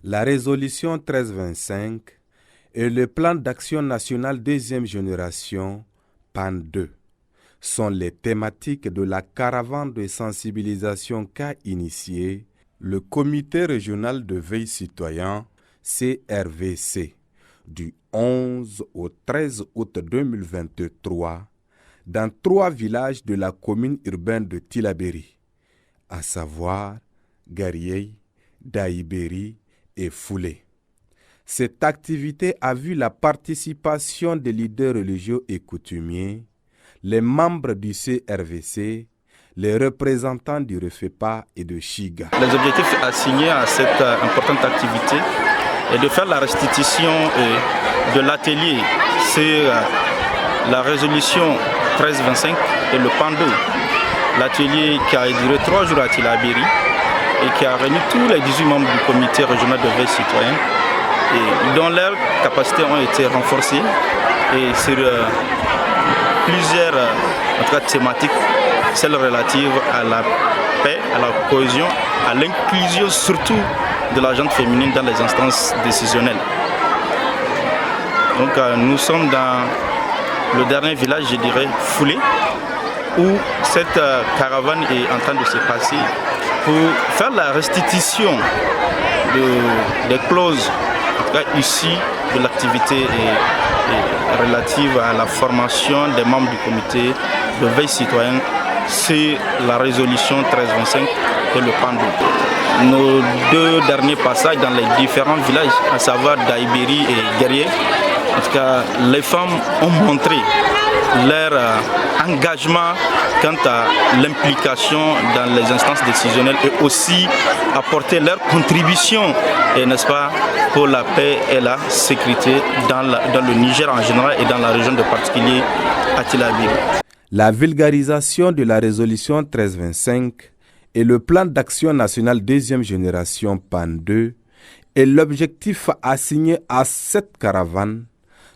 La résolution 1325 et le plan d'action national deuxième génération, PAN 2, sont les thématiques de la caravane de sensibilisation qu'a initié le Comité régional de veille citoyen, CRVC, du 11 au 13 août 2023 dans 3 villages de la commune urbaine de Tillabéri, à savoir Gariey, Daïbéri et Foulé. Cette activité a vu la participation des leaders religieux et coutumiers, les membres du CRVC, les représentants du REFEPA et de Chiga. Les objectifs assignés à cette importante activité est de faire la restitution de l'atelier. C'est la résolution 1325 et le PAN 2. L'atelier qui a duré 3 jours à Tillabéri et qui a réuni tous les 18 membres du comité régional de veille citoyenne et dont leurs capacités ont été renforcées et sur plusieurs thématiques, celles relatives à la paix, à la cohésion, à l'inclusion surtout de la gente féminine dans les instances décisionnelles. Donc nous sommes dans le dernier village, je dirais, Foulé, où cette caravane est en train de se passer pour faire la restitution des clauses, en tout cas ici, de l'activité relative à la formation des membres du comité de veille citoyenne. C'est la résolution 1325 et le PAN 2. Nos 2 derniers passages dans les différents villages, à savoir Daïbéri et Guerrier, en tout cas, les femmes ont montré leur engagement quant à l'implication dans les instances décisionnelles et aussi apporter leur contribution, n'est-ce pas, pour la paix et la sécurité dans le Niger en général et dans la région de particulier à Tillabéri. La vulgarisation de la résolution 1325 et le plan d'action national deuxième génération PAN 2 est l'objectif assigné à cette caravane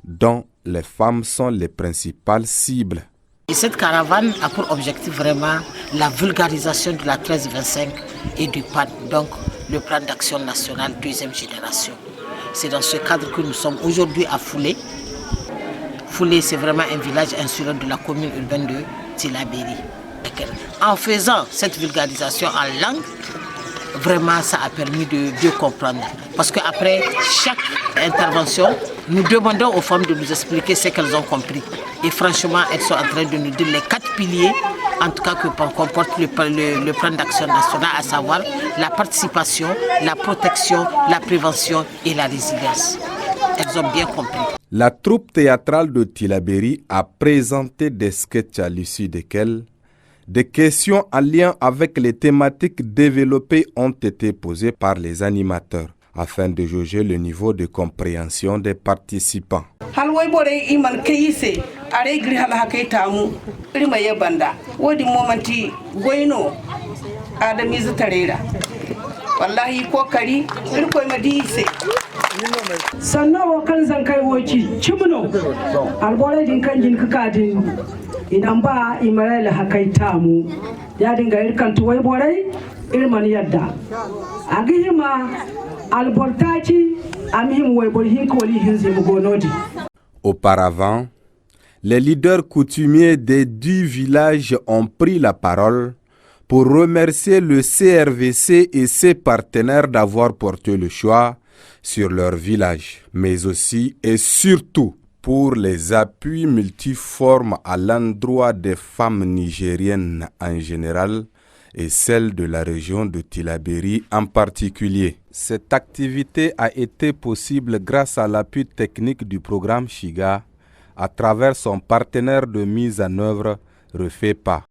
dont les femmes sont les principales cibles. Et cette caravane a pour objectif vraiment la vulgarisation de la 1325 et du PAN, donc le plan d'action national deuxième génération. C'est dans ce cadre que nous sommes aujourd'hui à Foulé. Foulé, c'est vraiment un village insulaire de la commune urbaine de Tillabéri. En faisant cette vulgarisation en langue, vraiment ça a permis de mieux comprendre. Parce qu'après chaque intervention, nous demandons aux femmes de nous expliquer ce qu'elles ont compris. Et franchement, elles sont en train de nous dire les 4 piliers, en tout cas que comporte le plan d'action national, à savoir la participation, la protection, la prévention et la résilience. Elles ont bien compris. La troupe théâtrale de Tillabéri a présenté des sketchs à l'issue desquels des questions en lien avec les thématiques développées ont été posées par les animateurs afin de jauger le niveau de compréhension des participants. Sannan kan zan kai woci cimno albore din kan jin kakadin idan ba imarai la hakai tamu ya dinga irkan tuwai borai irman yadda agihima albortaci amihim wai borhin koli hinzi mugonodi. Auparavant, les leaders coutumiers des 10 villages ont pris la parole pour remercier le CRVC et ses partenaires d'avoir porté le choix sur leur village, mais aussi et surtout pour les appuis multiformes à l'endroit des femmes nigériennes en général et celles de la région de Tillabéri en particulier. Cette activité a été possible grâce à l'appui technique du programme Chiga à travers son partenaire de mise en œuvre REFEPA.